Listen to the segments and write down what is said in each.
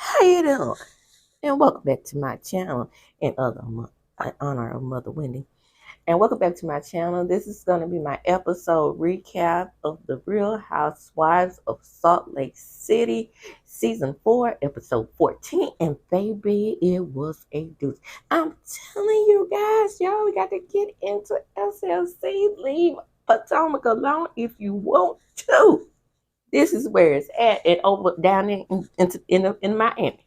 How you doing? And welcome back to my channel in honor of Mother Wendy. And welcome back to my channel. This is going to be my episode recap of The Real Housewives of Salt Lake City, Season 4, Episode 14. And baby, it was a doozy. I'm telling you guys, y'all, we got to get into SLC. Leave Potomac alone if you want to. This is where it's at, and over down in Miami.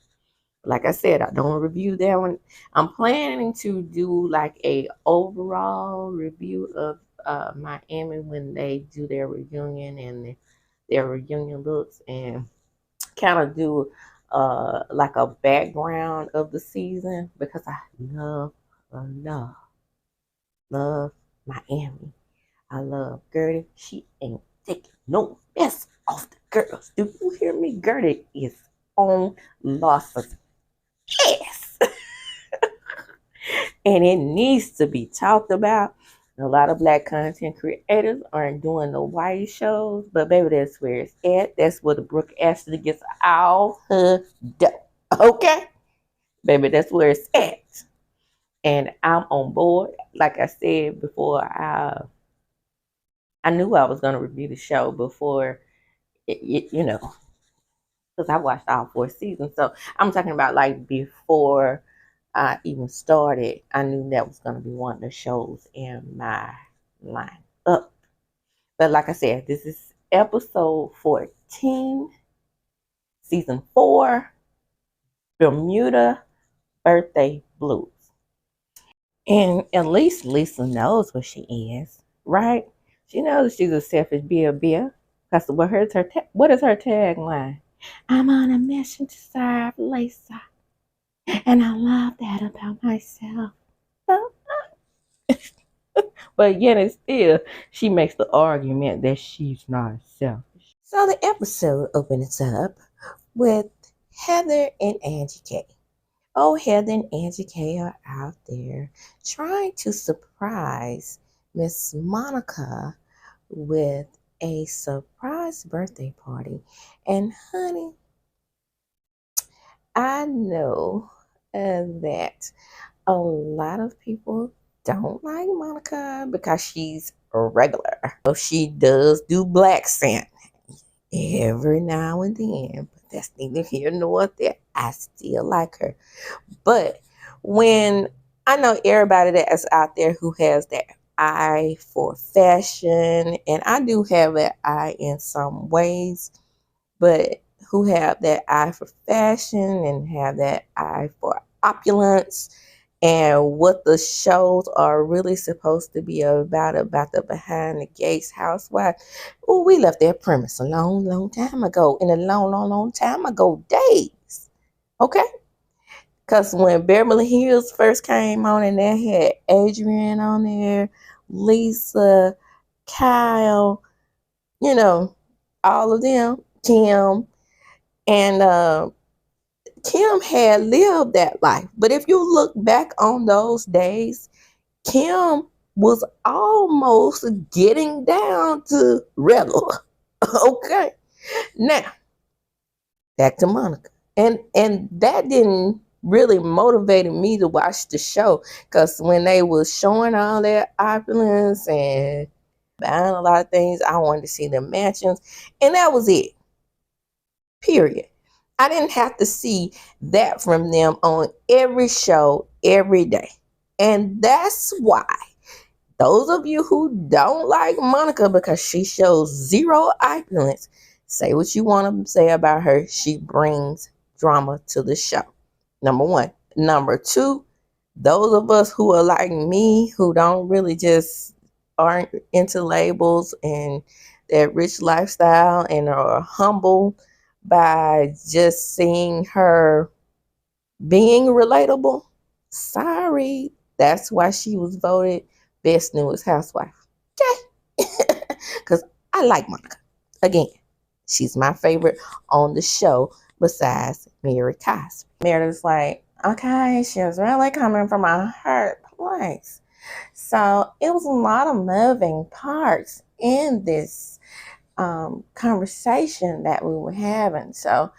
Like I said, I don't review that one. I'm planning to do like a overall review of Miami when they do their reunion and their reunion looks, and kind of do like a background of the season because I love, love Miami. I love Gertie. She ain't taking no mess off the girls. Do you hear me? Gertie is on Lawson's ass. And it needs to be talked about. A lot of black content creators aren't doing the white shows, but baby, that's where it's at. That's where the Brooke Ashley gets all her dough. Okay? Baby, that's where it's at. And I'm on board. Like I said before, I knew I was going to review the show before, because I watched all 4 seasons. So I'm talking about like before I even started, I knew that was going to be one of the shows in my lineup. But like I said, this is episode 14, season 4, Bermuda Birthday Blues. And at least Lisa knows what she is, right? She knows she's a selfish beer. Because what is her tagline? I'm on a mission to serve Lisa. And I love that about myself. But yet and still, she makes the argument that she's not selfish. So the episode opens up with Heather and Angie K. Oh, Heather and Angie K are out there trying to surprise Miss Monica with a surprise birthday party. And honey, I know that a lot of people don't like Monica because she's a regular. So she does do black scent every now and then, but that's neither here nor there. I still like her. But when I know everybody that is out there who has that eye for fashion, and I do have that eye in some ways, but who have that eye for fashion and have that eye for opulence and what the shows are really supposed to be about the behind the gates housewife. Oh, we left that premise a long time ago, in a long time ago days. Okay? Because when Beverly Hills first came on and they had Adrienne on there, Lisa, Kyle, all of them, Kim, and Kim had lived that life. But if you look back on those days, Kim was almost getting down to Rebel. Okay. Now, back to Monica. And that didn't really motivated me to watch the show, because when they was showing all that opulence and buying a lot of things, I wanted to see the mansions, and that was it. Period. I didn't have to see that from them on every show every day. And that's why those of you who don't like Monica because she shows zero opulence, say what you want to say about her. She brings drama to the show. Number one. Number two, those of us who are like me, who don't really just aren't into labels and that rich lifestyle and are humble by just seeing her being relatable. Sorry, that's why she was voted best newest housewife. Okay, because I like Monica. Again, she's my favorite on the show besides Mary Cosby. Meredith's like, okay, she was really coming from a hurt place. So it was a lot of moving parts in this conversation that we were having. So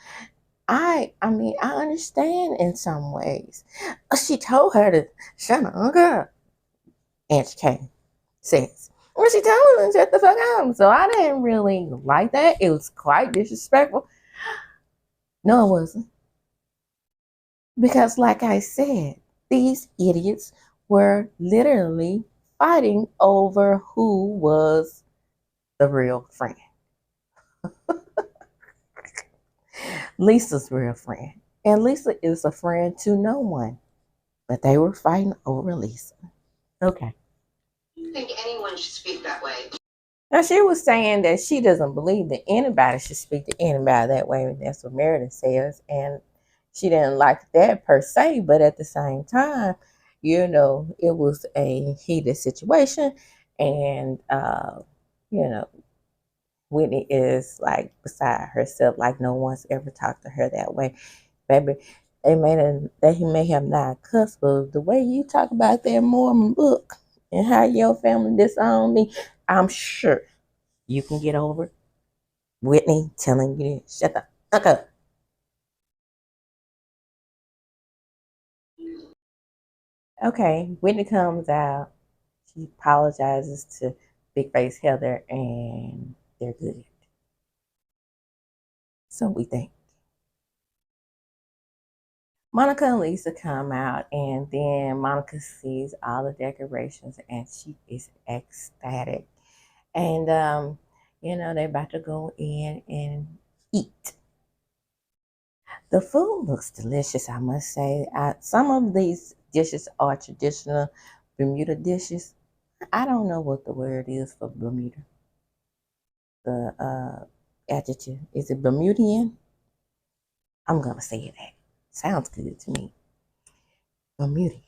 I mean, I understand in some ways. She told her to shut up. Aunt Kay says. Well, she told him to shut the fuck up. So I didn't really like that. It was quite disrespectful. No, it wasn't. Because, like I said, these idiots were literally fighting over who was the real friend. Lisa's real friend. And Lisa is a friend to no one. But they were fighting over Lisa. Okay. You think anyone should speak that way? Now, she was saying that she doesn't believe that anybody should speak to anybody that way. That's what Meredith says. And she didn't like that per se. But at the same time, it was a heated situation. And, you know, Whitney is like beside herself, like no one's ever talked to her that way. Baby, he may have not cussed, but the way you talk about that Mormon book and how your family disowned me, I'm sure you can get over Whitney telling you to shut the fuck up. Okay, Whitney comes out. She apologizes to Big Face Heather, and they're good. So we think. Monica and Lisa come out, and then Monica sees all the decorations, and she is ecstatic. And they're about to go in and eat. The food looks delicious, I must say. Some of these dishes are traditional Bermuda dishes. I don't know what the word is for Bermuda. The adjective. Is it Bermudian? I'm going to say that. Sounds good to me. Bermudian.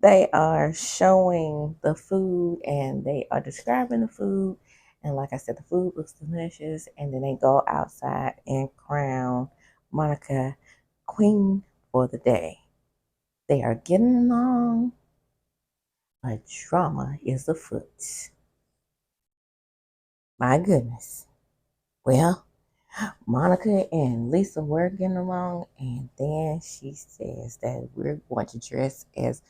They are showing the food and they are describing the food. And like I said, the food looks delicious. And then they go outside and crown Monica queen for the day. They are getting along, but drama is afoot. My goodness. Well, Monica and Lisa were getting along, and then she says that we're going to dress as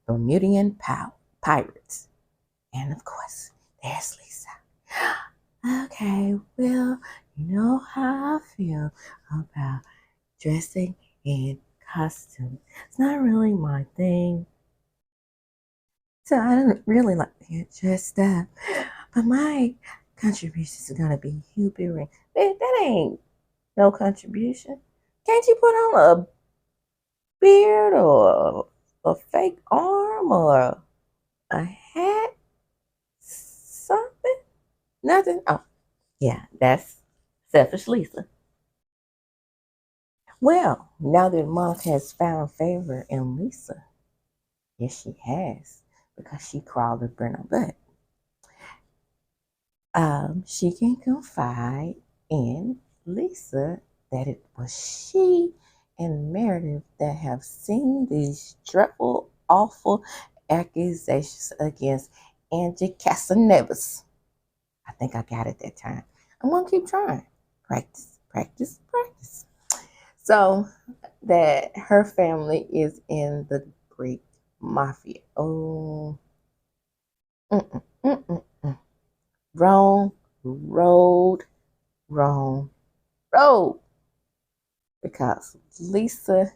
Bermudian pirates. And of course, there's Lisa. Okay, well, you know how I feel about dressing in costume. It's not really my thing. So I don't really like to get dressed up. But my contribution is gonna be Hugh Ring. That ain't no contribution. Can't you put on a beard or a fake arm or a hat? Something? Nothing? Oh, yeah, that's selfish Lisa. Well, now that Monica has found favor in Lisa, yes, she has, because she crawled and burned her butt. She can confide in Lisa that it was she and Meredith that have seen these dreadful, awful accusations against Angie Casanevis. I think I got it that time. I'm gonna keep trying. Practice, practice, practice. So that her family is in the Greek mafia. Oh, mm-mm, mm-mm, mm. Wrong road, wrong road. Because Lisa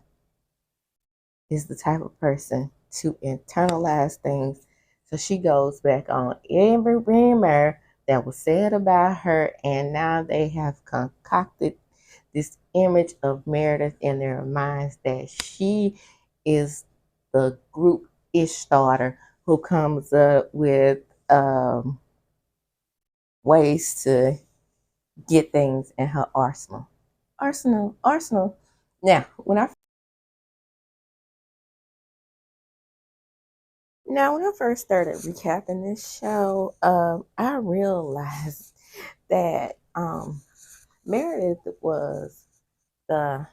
is the type of person to internalize things. So she goes back on every rumor that was said about her, and now they have concocted this image of Meredith in their minds that she is the group ish starter who comes up with ways to get things in her arsenal. Arsenal. Now when I first started recapping this show, I realized that Meredith was the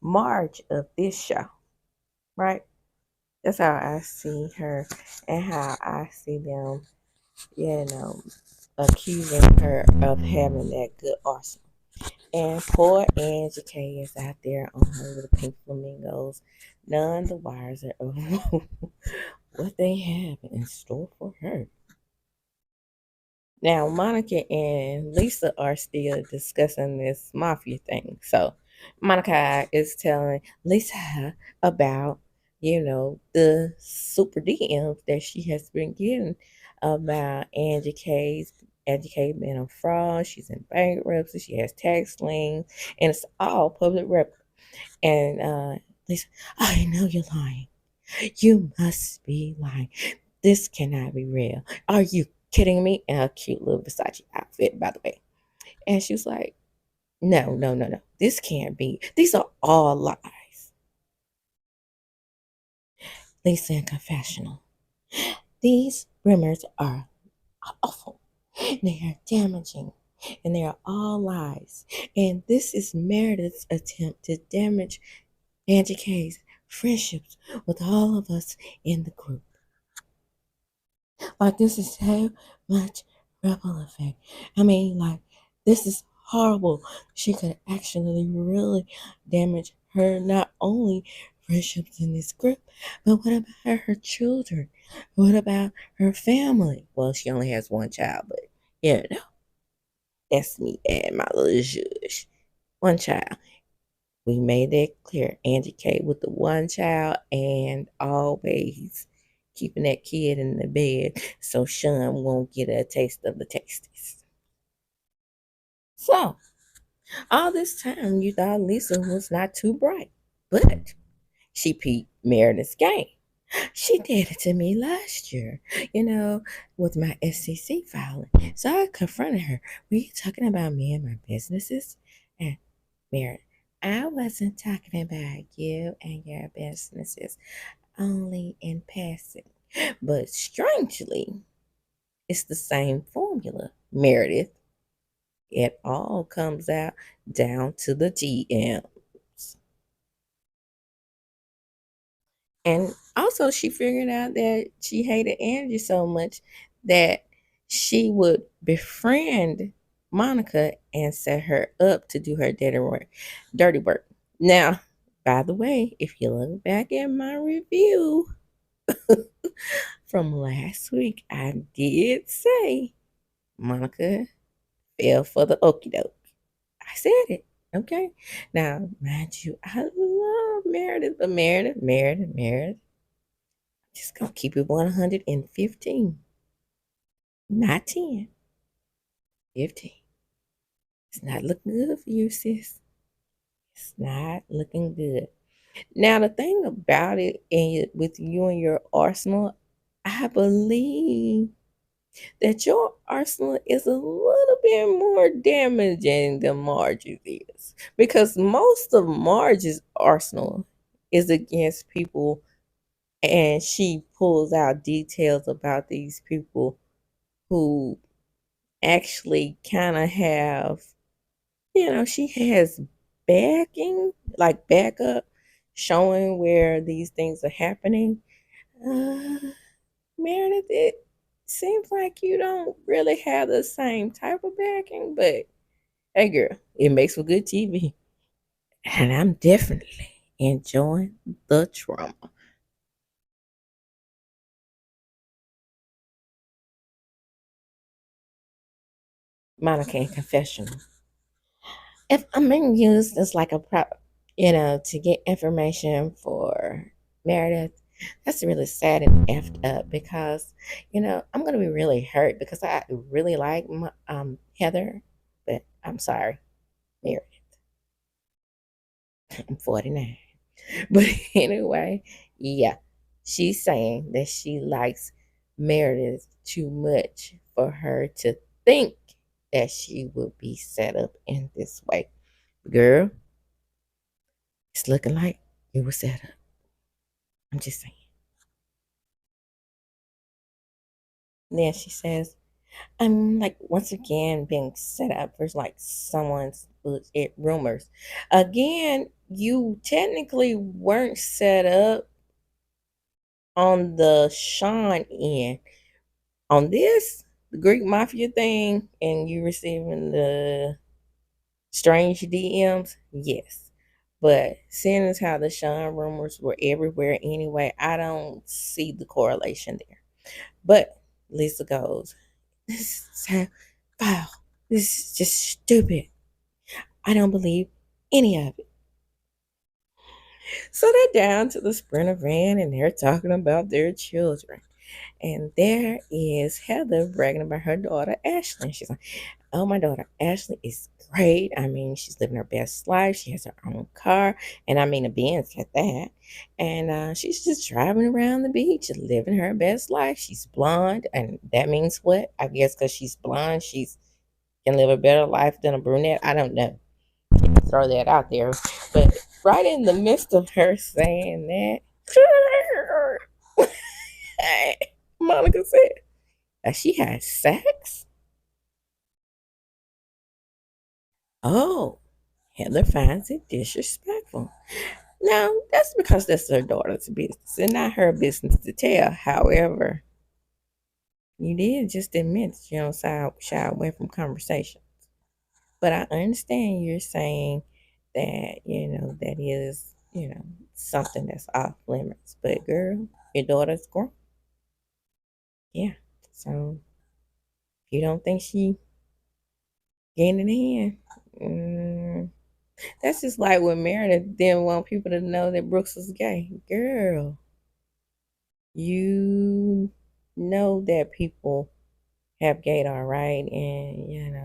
Marge of this show, right? That's how I see her and how I see them, you know, accusing her of having that good arsenal. And poor Angie K is out there on her little pink flamingos. None the wires are of what they have in store for her. Now, Monica and Lisa are still discussing this mafia thing. So, Monica is telling Lisa about, the super DMs that she has been getting about Angie K being a fraud. She's in bankruptcy. She has tax liens, and it's all public record. And Lisa, I know you're lying. You must be lying. This cannot be real. Are you kidding me? In a cute little Versace outfit, by the way. And she was like, no, no, no, no. This can't be. These are all lies. Lisa in confessional. These rumors are awful. They are damaging. And they are all lies. And this is Meredith's attempt to damage Angie K's friendships with all of us in the group. Like, this is so much ripple effect. I mean, like, this is horrible. She could actually really damage her, not only friendships in this group, but what about her children? What about her family? Well, she only has one child, but that's me and my little judge. One child. We made that clear. Angie K with the one child and always keeping that kid in the bed so Sean won't get a taste of the tasties. So, all this time you thought Lisa was not too bright, but she peeped Meredith's game. She did it to me last year, with my SEC filing. So I confronted her. Were you talking about me and my businesses? And Meredith, I wasn't talking about you and your businesses, only in passing. But strangely, it's the same formula, Meredith. It all comes out down to the GMs. And also, she figured out that she hated Angie so much that she would befriend Monica and set her up to do her dirty work. Dirty work. Now, by the way, if you look back at my review from last week, I did say Monica fell for the okie doke. I said it. Okay. Now, mind you, I love Meredith, but Meredith, just gonna keep it 115. Not 10. 15. It's not looking good for you, sis. It's not looking good. Now, the thing about it with you and your arsenal, I believe that your arsenal is a little bit more damaging than Marge's is. Because most of Marge's arsenal is against people, and she pulls out details about these people who actually kind of have, she has backing, like backup, showing where these things are happening. Uh, Meredith, it seems like you don't really have the same type of backing, but hey, girl, it makes for good TV. And I'm definitely enjoying the drama. Monica in confessional. If I'm being used as like a prop, to get information for Meredith, that's really sad and effed up because, I'm gonna be really hurt because I really like Heather, but I'm sorry, Meredith. I'm 49. But anyway, yeah, she's saying that she likes Meredith too much for her to think that she would be set up in this way. Girl, it's looking like it was set up. I'm just saying. Then she says, I'm like once again being set up for like someone's rumors. Again, you technically weren't set up on the Sean end. On this, the Greek mafia thing, and you receiving the Strange DMs, yes. But seeing as how the Sean rumors were everywhere anyway, I don't see the correlation there. But Lisa goes, this is so foul. This is just stupid. I don't believe any of it. So they're down to the Sprinter van and they're talking about their children. And there is Heather bragging about her daughter Ashley. She's like, oh, my daughter Ashley is great. I mean, she's living her best life. She has her own car. And I mean, a Benz at that. And she's just driving around the beach and living her best life. She's blonde. And that means what? I guess because she's blonde, she's can live a better life than a brunette. I don't know. Throw that out there. But right in the midst of her saying that, Monica said that she had sex. Oh, Heather finds it disrespectful. Now, that's because that's her daughter's business and not her business to tell. However, you did just admit that you don't shy away from conversation. But I understand you're saying that, that is, something that's off limits. But girl, your daughter's grown. Yeah. So if you don't think she getting in the hand, that's just like when Meredith didn't want people to know that Brooks was gay. Girl, you know that people have gaydar, right? And,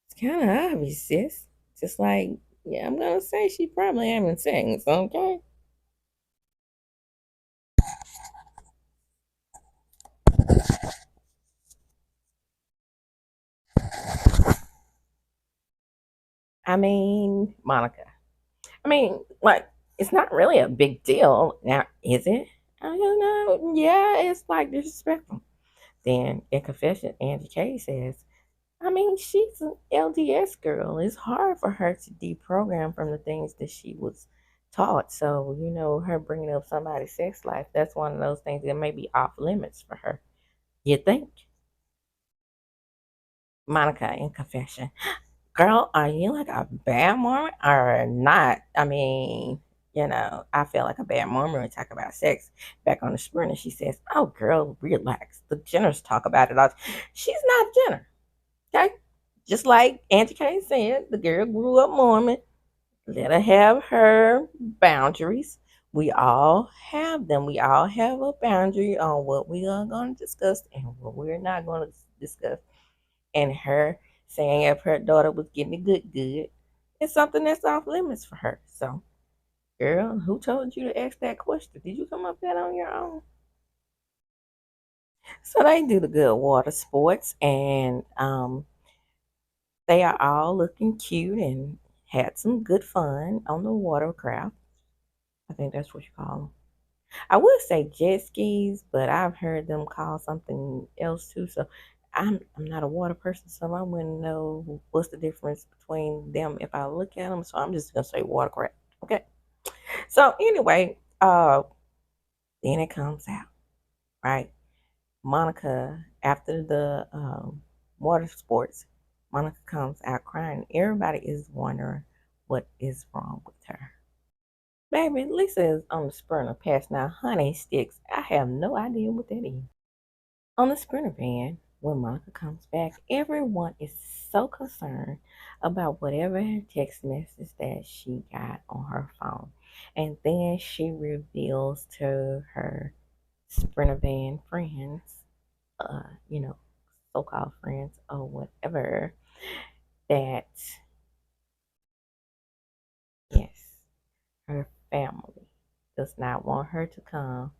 it's kind of obvious, sis. Just like, yeah, I'm going to say she probably having sex, okay? I mean, Monica. I mean, like, it's not really a big deal now, is it? I don't know. Yeah, it's like disrespectful. Then in confession, Angie K says, I mean, she's an LDS girl. It's hard for her to deprogram from the things that she was taught. So, her bringing up somebody's sex life, that's one of those things that may be off limits for her. You think? Monica in confession. Girl, are you like a bad Mormon or not? I mean, I feel like a bad Mormon when we talk about sex. Back on the screen, and she says, oh, girl, relax. The Jenners talk about it all. She's not a Jenner. Okay? Just like Auntie Kay said, the girl grew up Mormon. Let her have her boundaries. We all have them. We all have a boundary on what we are going to discuss and what we're not going to discuss. And her saying if her daughter was getting it good, it's something that's off limits for her. So, girl, who told you to ask that question? Did you come up with that on your own? So they do the good water sports, and they are all looking cute and had some good fun on the watercraft. I think that's what you call them. I would say jet skis, but I've heard them call something else too. So I'm not a water person, so I wouldn't know what's the difference between them if I look at them. So I'm just gonna say watercraft. Okay. So anyway, then it comes out, right? Monica, after the water sports, Monica comes out crying. Everybody is wondering what is wrong with her. Baby, Lisa is on the sprinter past now honey sticks. I have no idea what that is. On the sprinter van, when Monica comes back, everyone is so concerned about whatever text message that she got on her phone. And then she reveals to her sprinter van friends, you know, so called friends or whatever, that yes, her family does not want her to come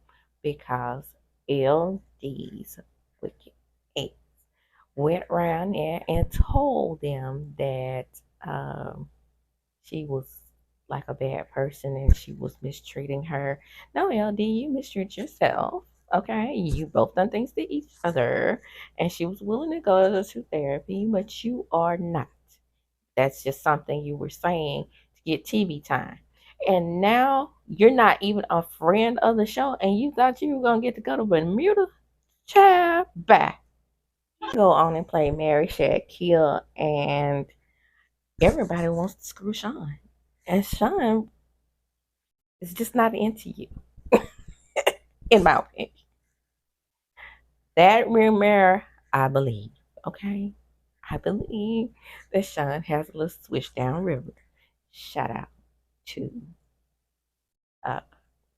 because LD's wicked ex went around there and told them that she was like a bad person and she was mistreating her. No, LD, you mistreat yourself. Okay, you both done things to each other, and she was willing to go to therapy, but you are not. That's just something you were saying to get TV time. And now you're not even a friend of the show, and you thought you were gonna get to go to Bermuda? Child, bye. Go on and play Mary Shaquille and everybody wants to screw Sean. And Sean is just not into you, in my opinion. That rumor, I believe. Okay? I believe that Sean has a little switch down river. Shout out to uh,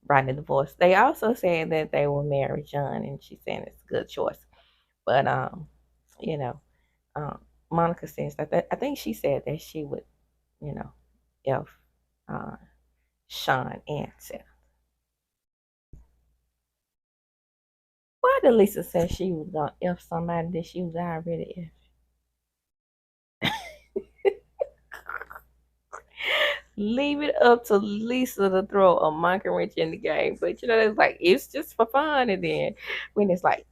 Rodney Divorce. They also said that they will marry John, and she's saying it's a good choice. But you know, um, Monica says that I think she said that she would, you know, if uh, Sean answered. Why did Lisa say she was gonna if somebody that she was already if? Leave it up to Lisa to throw a monkey wrench in the game. But it's like it's just for fun. And then when it's like,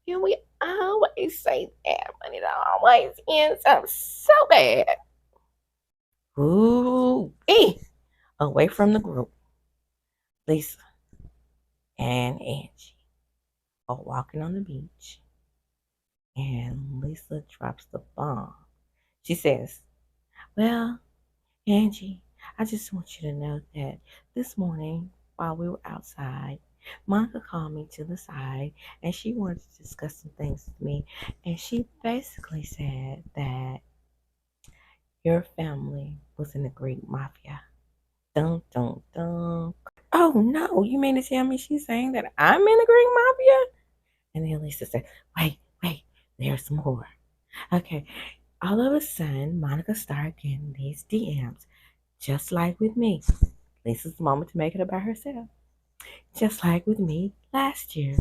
we always say that, but it always ends up so bad. Ooh, away from the group. Lisa and Angie are walking on the beach, and Lisa drops the bomb. She says, "Well, Angie, I just want you to know that this morning while we were outside, Monica called me to the side and she wanted to discuss some things with me. And she basically said that your family was in the Greek mafia. Dun, dun, dun." Oh no, you mean to tell me she's saying that I'm in the Greek mafia? And then Lisa said, wait, there's more. Okay, all of a sudden, Monica started getting these DMs, just like with me. Lisa's moment to make it about herself. Just like with me last year,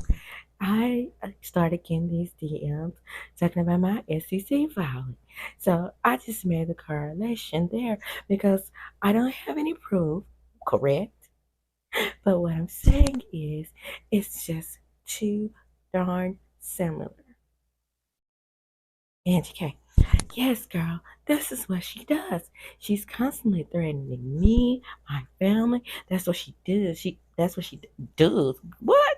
I started getting these DMs talking about my SEC filing. So I just made the correlation there because I don't have any proof, correct? But what I'm saying is, it's just too darn similar. Angie K. Yes, girl, this is what she does. She's constantly threatening me, my family. That's what she does. That's what she does. What?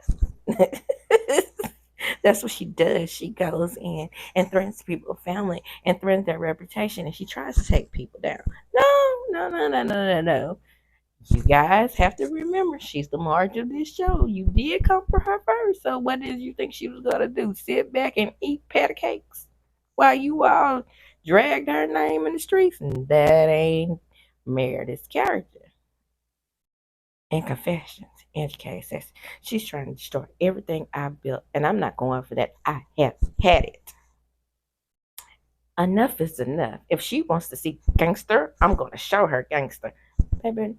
That's what she does. She goes in and threatens people's family and threatens their reputation, and she tries to take people down. No. You guys have to remember she's the marge of this show. You did come for her first. So what did you think she was gonna do? Sit back and eat patty cakes while you all dragged her name in the streets? And that ain't Meredith's character. In Confessions, Angie K says she's trying to destroy everything I've built, and I'm not going for that. I have had it. Enough is enough. If she wants to see gangster, I'm gonna show her gangster. Baby,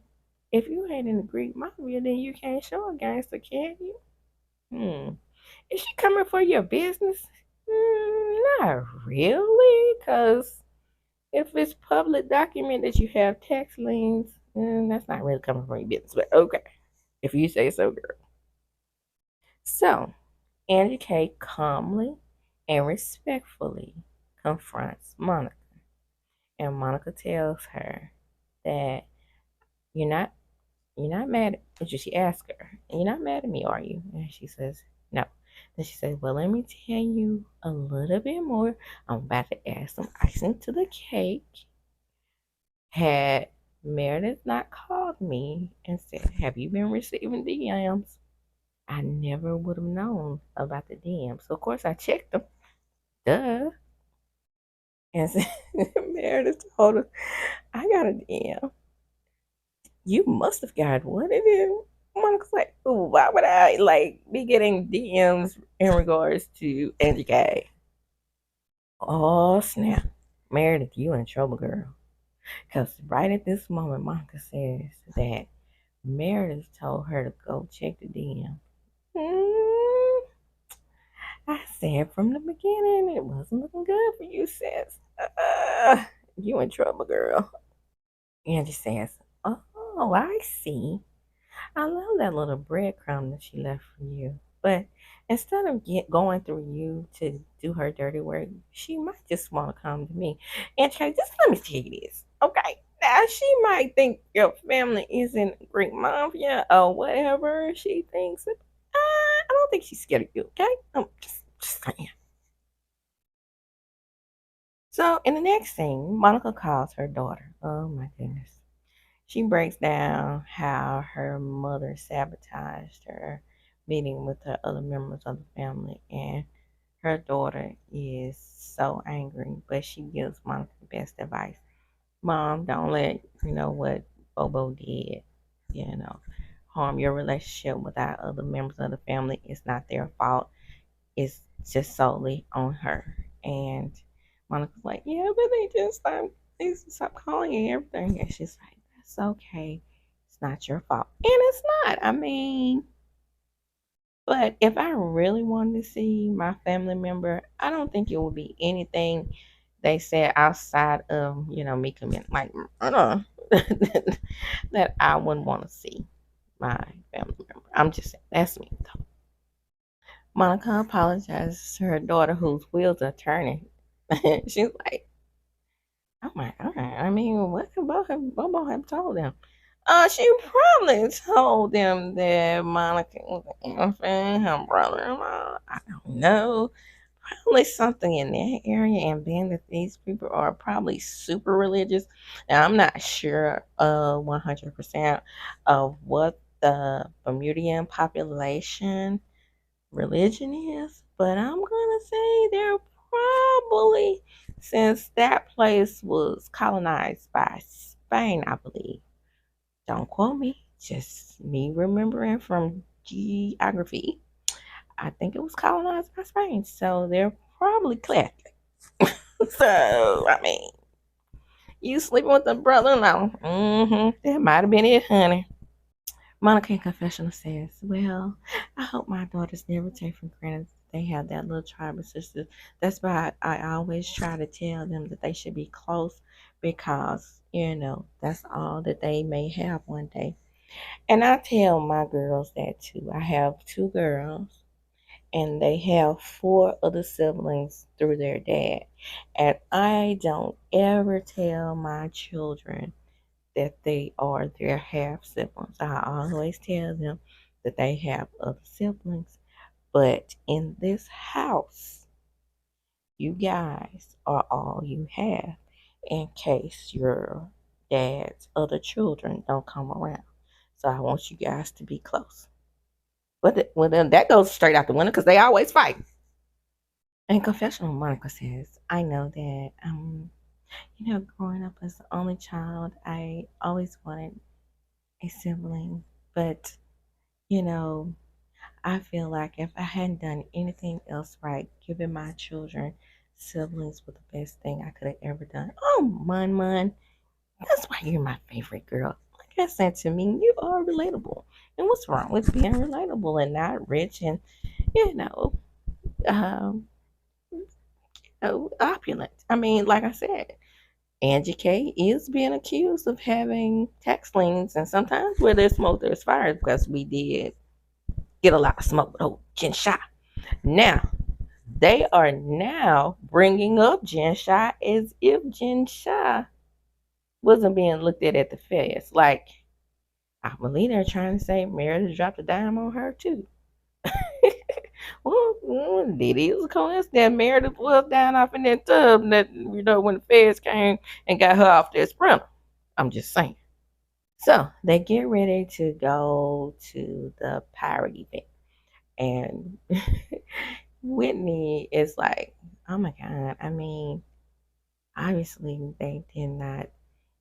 if you ain't in the Greek mafia, then you can't show a gangster, can you? Is she coming for your business? Not really, because if it's public document that you have tax liens, that's not really coming for your business. But okay, if you say so, girl. So, Angie K calmly and respectfully confronts Monica, and Monica tells her that you're not You're not mad at you. She asked her, you're not mad at me, are you? And she says, no. Then she says, well, let me tell you a little bit more. I'm about to add some icing to the cake. Had Meredith not called me and said, have you been receiving DMs? I never would have known about the DMs. So, of course, I checked them. Duh. And Meredith told her, I got a DM. You must have got one. And then Monica's like, oh, why would I be getting DMs in regards to Angie K? Oh snap. Meredith, you in trouble, girl. Because right at this moment, Monica says that Meredith told her to go check the DM. Mm, I said from the beginning it wasn't looking good for you, sis. You in trouble, girl. Angie says, oh, I see. I love that little breadcrumb that she left for you. But instead of going through you to do her dirty work, she might just want to come to me. And Trey, just let me tell you this, okay? Now she might think your family isn't Greek mafia or whatever she thinks. I don't think she's scared of you, okay? I'm just saying. So in the next scene, Monica calls her daughter. Oh my goodness. She breaks down how her mother sabotaged her meeting with her other members of the family, and her daughter is so angry, but she gives Monica the best advice. Mom, don't let what Bobo did, you know, harm your relationship with our other members of the family. It's not their fault. It's just solely on her. And Monica's like, yeah, but they stop calling you and everything. And she's like, that's okay. It's not your fault. And it's not. I mean, but if I really wanted to see my family member, I don't think it would be anything they said outside of, me committing like murder that I wouldn't want to see my family member. I'm just saying, that's me though. Monica apologizes to her daughter whose wheels are turning. She's like, oh my god, I mean, what could Bobo have told them? She probably told them that Monica was an infant, her brother-in-law. I don't know. Probably something in that area, and being that these people are probably super religious, and I'm not sure 100% of what the Bermudian population religion is, but I'm gonna say they're probably, since that place was colonized by Spain, I believe. Don't quote me, just me remembering from geography. I think it was colonized by Spain, so they're probably Catholic. So, I mean, you sleeping with a brother-in-law? That might have been it, honey. Monica in confessional says, well, I hope my daughters never take for granted that they have that little tribe of sisters. That's why I always try to tell them that they should be close because, that's all that they may have one day. And I tell my girls that too. I have two girls and they have four other siblings through their dad. And I don't ever tell my children that they are their half siblings. I always tell them that they have other siblings. But in this house, you guys are all you have in case your dad's other children don't come around. So I want you guys to be close. Well, then that goes straight out the window because they always fight. And confessional, Monica says, I know that, growing up as the only child, I always wanted a sibling. But, you know, I feel like if I hadn't done anything else right, giving my children siblings was the best thing I could have ever done. Oh, Mun, that's why you're my favorite girl. Like I said to me, you are relatable. And what's wrong with being relatable and not rich and, you know, um, opulent? I mean, like I said, Angie K is being accused of having tax liens, and sometimes where there's smoke, there's fire because we did get a lot of smoke with old Jen Shah. Now, they are now bringing up Jen Shah as if Jen Shah wasn't being looked at the feds. Like, I believe they're trying to say Meredith dropped a dime on her, too. Well, it is a coincidence that Meredith was down off in that tub that, when the feds came and got her off their sprinter. I'm just saying. So they get ready to go to the pirate event. And Whitney is like, oh my God. I mean, obviously, they did not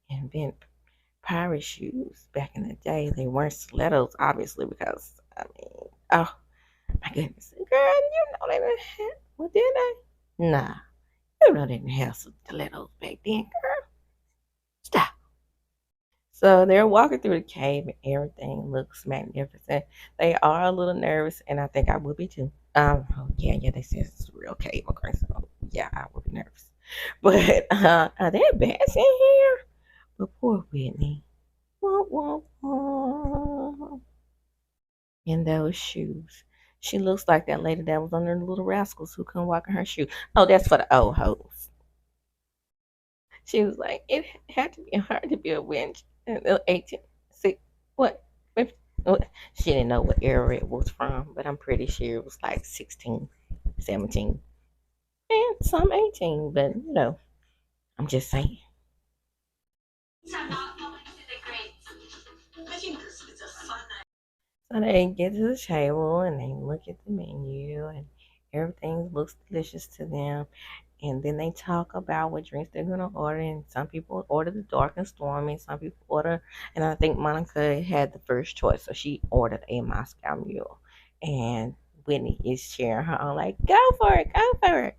invent pirate shoes back in the day. They weren't stilettos, obviously, because, I mean, oh my goodness. Girl, they didn't have, well, did they? Nah, they didn't have stilettos back then, girl. Stop. So they're walking through the cave and everything looks magnificent. They are a little nervous, and I think I would be too. Oh, yeah, they said it's a real cave. Okay, so yeah, I would be nervous. But are there bats in here? But poor Whitney. Wah, wah, wah. In those shoes. She looks like that lady that was under the Little Rascals who couldn't walk in her shoe. Oh, that's for the old hoes. She was like, it had to be hard to be a wench in the 18, see, what? What? She didn't know what era it was from, but I'm pretty sure it was like 16, 17, and some 18, but I'm just saying. So they get to the table and they look at the menu and everything looks delicious to them. And then they talk about what drinks they're gonna order. And some people order the dark and stormy. Some people order, and I think Monica had the first choice, so she ordered a Moscow Mule. And Whitney is cheering her on, like, "Go for it, go for it!"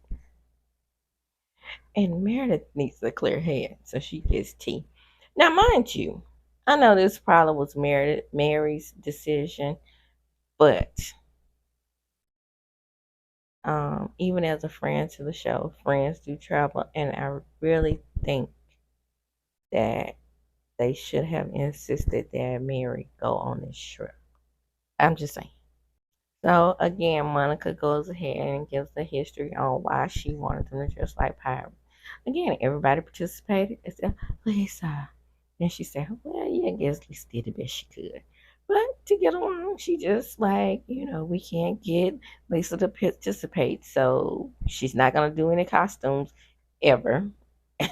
And Meredith needs a clear head, so she gets tea. Now, mind you, I know this probably was Mary's decision, but even as a friend to the show, friends do travel, and I really think that they should have insisted that Mary go on this trip. I'm just saying. So again, Monica goes ahead and gives the history on why she wanted them to dress like pirates. Again, everybody participated except Lisa. And she said, "Well, yeah, I guess Lisa did the best she could." But to get along, she just like, we can't get Lisa to participate. So she's not going to do any costumes ever.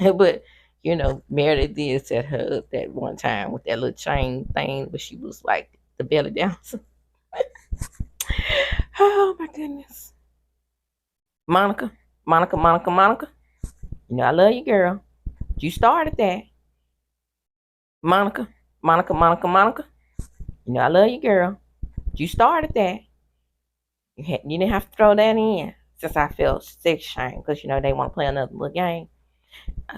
But, Meredith did set her up that one time with that little chain thing, but she was like the belly dancer. Oh my goodness. Monica, Monica, Monica, Monica. I love you, girl. You started that. Monica, Monica, Monica, Monica. I love you, girl. You started that. You didn't have to throw that in since I felt sex shame because they want to play another little game.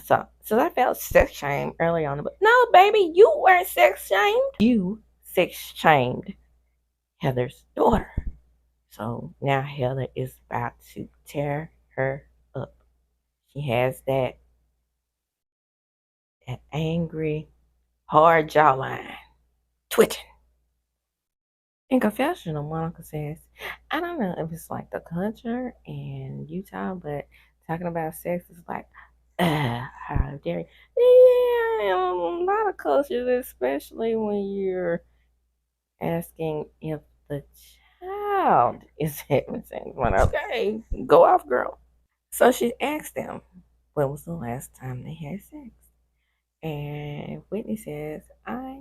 So since I felt sex shame early on, but no, baby, you weren't sex shamed. You sex shamed Heather's daughter. So now Heather is about to tear her up. She has that angry, hard jawline, twitching. In confessional, Monica says, "I don't know if it's like the culture in Utah, but talking about sex is like, how dare you?" Yeah, a lot of cultures, especially when you're asking if the child is having sex. Well, okay, go off, girl. So she asked them, when was the last time they had sex? And Whitney says, I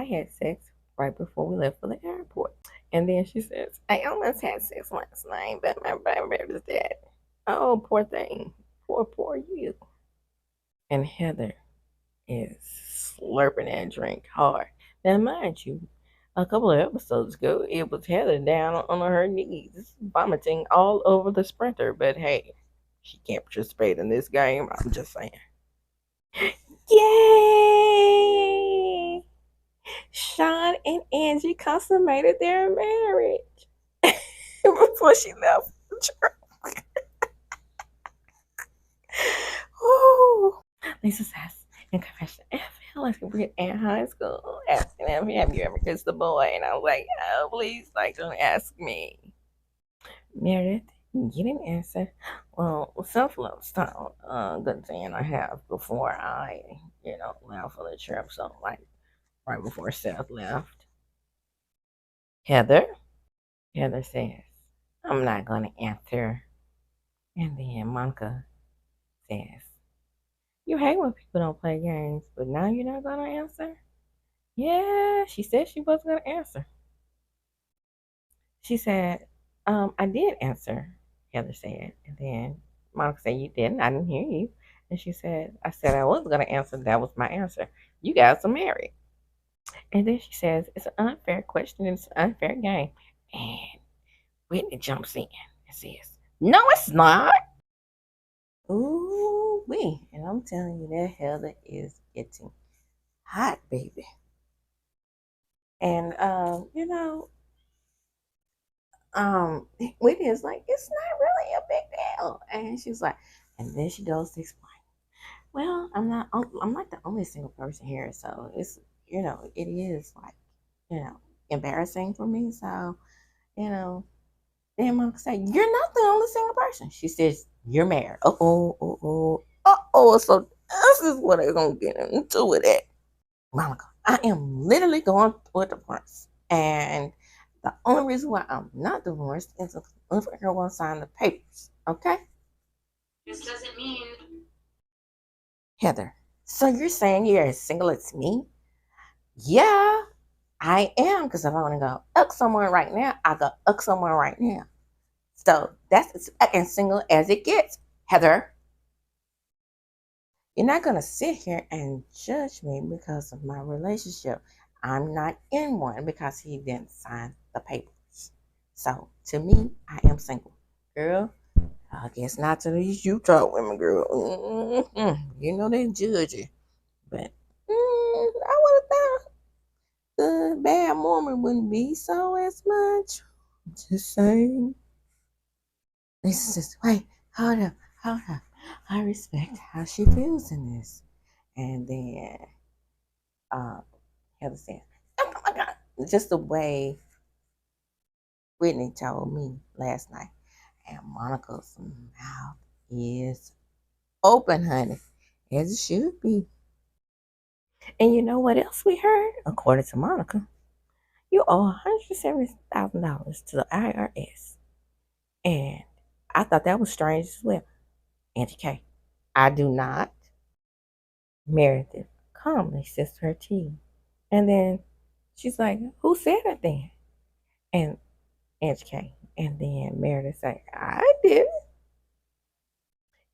had sex right before we left for the airport. And then she says, I almost had sex last night, but my brother is dead. Oh, poor thing. Poor you. And Heather is slurping that drink hard. Now, mind you, a couple of episodes ago, it was Heather down on her knees, vomiting all over the sprinter. But hey, she can't participate in this game. I'm just saying. Yay! Sean and Angie consummated their marriage before she left the church. Ooh. Lisa says in confession, I feel like we're in high school asking him, have you ever kissed a boy? And I was like, oh, please, like, don't ask me. Meredith, you didn't answer. Well, self-love style, good thing I have before I, left for the trip. So, like, right before Seth left. Heather? Heather says, I'm not going to answer. And then Monica says, you hate when people don't play games, but now you're not going to answer? Yeah, she said she wasn't going to answer. She said, I did answer, Heather said. And then Monica said, you didn't. I didn't hear you. And she said, I said I was going to answer. That was my answer. You guys are married. And then she says, it's an unfair question. It's an unfair game. And Whitney jumps in and says, no, it's not. Ooh, wee. And I'm telling you, that Heather is getting hot, baby. And, Whitney is like, it's not really a big deal. And she's like, and then she goes to explain, well, I'm like the only single person here. So it's, it is like, embarrassing for me. So, you know, then Monica said, you're not the only single person. She says, you're married. So this is what I'm going to get into with it. Monica, I am literally going through a divorce. And the only reason why I'm not divorced is if I want to sign the papers. Okay? This doesn't mean Heather, so you're saying you're as single as me? Yeah, I am. Because if I want to go up somewhere right now, I go up somewhere right now. So that's as single as it gets, Heather. You're not going to sit here and judge me because of my relationship. I'm not in one because he didn't sign the papers. So to me, I am single. Girl, I guess not to these Utah women, girl. You know they judge you. But I would have thought the bad woman wouldn't be so as much. Just saying. Lisa says, wait, hold up, hold up. I respect how she feels in this. And then Heather said, oh my God. Just the way Whitney told me last night. And Monica's mouth is open, honey, as it should be. And you know what else we heard? According to Monica, you owe $170,000 to the IRS. And I thought that was strange as well. Auntie K, I do not. Meredith calmly sips her tea. And then she's like, who said it then? And Auntie K. And then Meredith said, I did.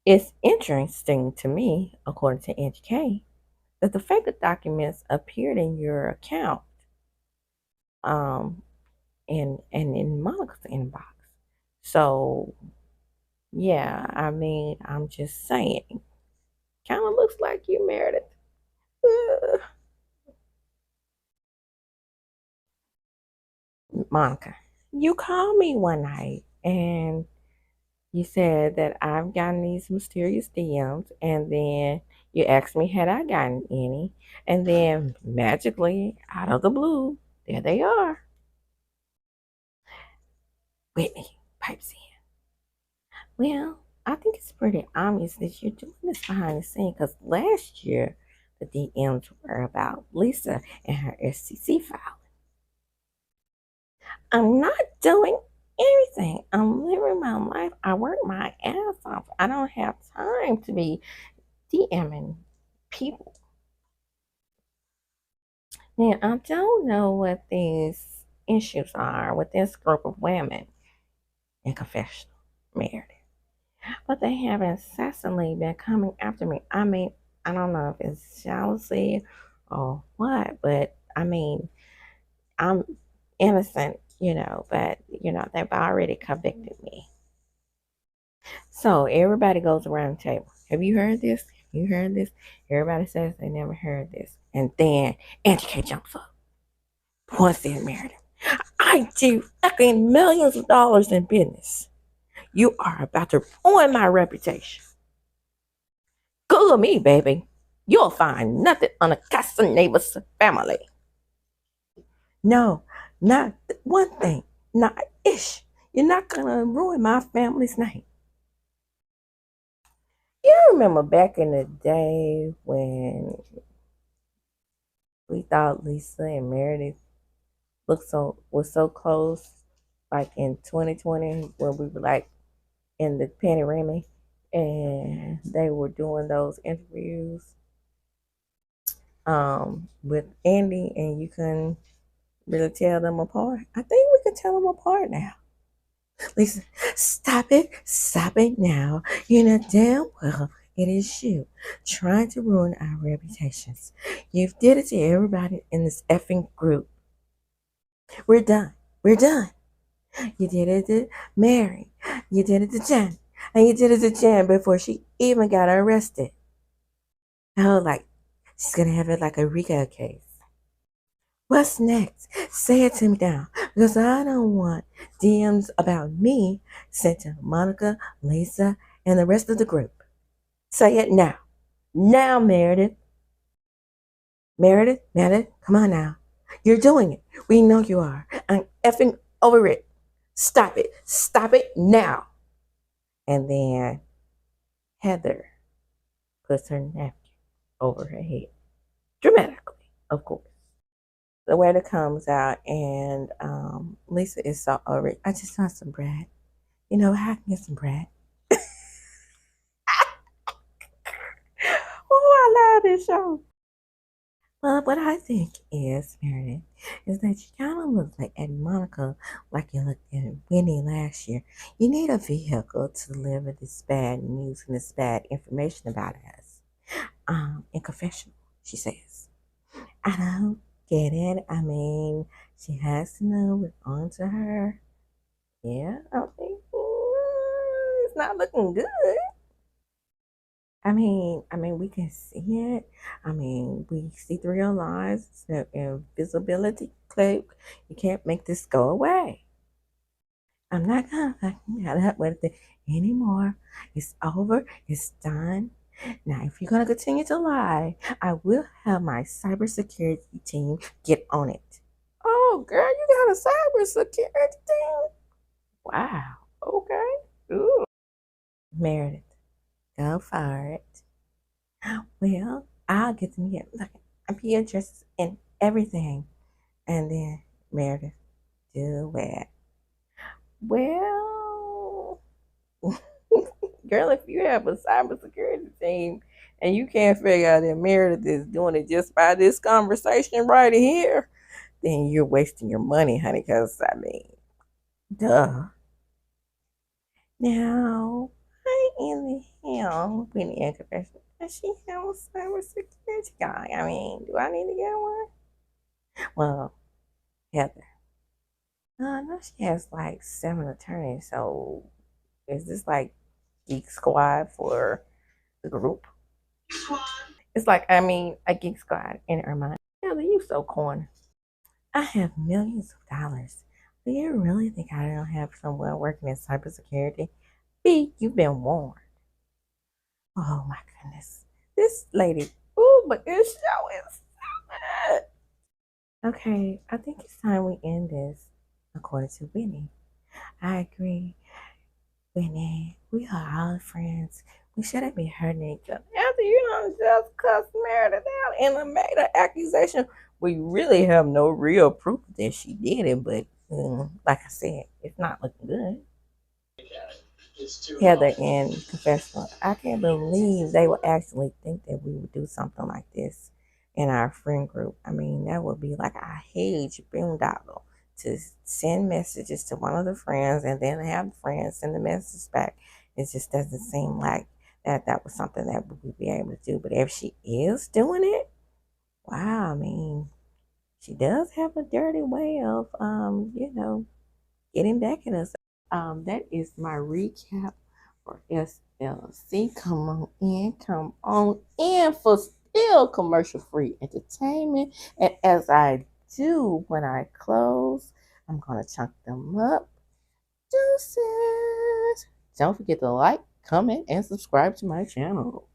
It's interesting to me, according to Auntie K, that the fake documents appeared in your account um, and in Monica's inbox. So, yeah, I mean, I'm just saying. Kind of looks like you, Meredith. Ugh. Monica, you called me one night and you said that I've gotten these mysterious DMs, and then you asked me had I gotten any, and then magically, out of the blue, there they are. Whitney pipes in. Well, I think it's pretty obvious that you're doing this behind the scenes because last year the DMs were about Lisa and her SCC file. I'm not doing anything. I'm living my life. I work my ass off. I don't have time to be DMing people. Now, I don't know what these issues are with this group of women in confessional Meredith, but they have incessantly been coming after me. I mean, I don't know if it's jealousy or what, but I mean, I'm innocent, but they've already convicted me. So everybody goes around the table. Have you heard this? Have you heard this? Everybody says they never heard this. And then Auntie K jumps up. Once said Meredith, I do fucking millions of dollars in business. You are about to ruin my reputation. Google me, baby. You'll find nothing on a Casanovas family. No, not one thing. Not ish. You're not gonna ruin my family's name. You remember back in the day when we thought Lisa and Meredith was so close, like in 2020, when we were like in the panorama, and they were doing those interviews with Andy, and you couldn't really tell them apart. I think we can tell them apart now. Lisa, stop it now. You know damn well it is you trying to ruin our reputations. You've did it to everybody in this effing group. We're done. We're done. You did it to Mary. You did it to Jen. And you did it to Jen before she even got arrested. Oh, like she's gonna have it like a RICO case. What's next? Say it to me now. Because I don't want DMs about me sent to Monica, Lisa, and the rest of the group. Say it now. Now, Meredith. Meredith, come on now. You're doing it. We know you are. I'm effing over it. Stop it. Stop it now. And then Heather puts her napkin over her head. Dramatically, of course. The waiter comes out and Lisa is so over it. I just want some bread. I can get some bread. Well, what I think is, Meredith, is that you kind of look like at Monica like you looked at Winnie last year. You need a vehicle to deliver this bad news and this bad information about us. In confessional, she says. I don't get it. I mean, she has to know we're on to her. Yeah, I think it's not looking good. I mean, we can see it. I mean, we see through your lies. It's an invisibility cloak. You can't make this go away. I'm not gonna fucking get up with it anymore. It's over. It's done. Now, if you're gonna continue to lie, I will have my cybersecurity team get on it. Oh, girl, you got a cybersecurity team? Wow. Okay. Ooh. Meredith, go for it. Well, I'll get them here. Look, I'm here just in everything. And then Meredith, do it. Well, girl, if you have a cybersecurity team and you can't figure out that Meredith is doing it just by this conversation right here, then you're wasting your money, honey, because, I mean, duh. Now, I in the hell been in confession. Does she have a cybersecurity guy? I mean, do I need to get one? Well, Heather. I know she has like 7 attorneys, so is this like Geek Squad for the group? It's like, I mean, a Geek Squad in her mind. Heather, you so corny. I have millions of dollars. Do you really think I don't have someone working in cybersecurity? B, you've been warned. Oh my goodness. This lady, oh, but this show is so good. Okay, I think it's time we end this, according to Winnie. I agree. Winnie, we are all friends. We shouldn't be hurting each other. After you don't just cuss Meredith out and made an accusation, we really have no real proof that she did it, but like I said, it's not looking good. Heather in confessional. I can't believe they would actually think that we would do something like this in our friend group. I mean, that would be like a huge boondoggle to send messages to one of the friends and then have the friends send the message back. It just doesn't seem like that was something that we would be able to do. But if she is doing it, wow, I mean, she does have a dirty way of getting back at us. That is my recap for SLC. Come on in for still commercial free entertainment. And as I do when I close, I'm gonna chunk them up. Deuces. Don't forget to like, comment, and subscribe to my channel.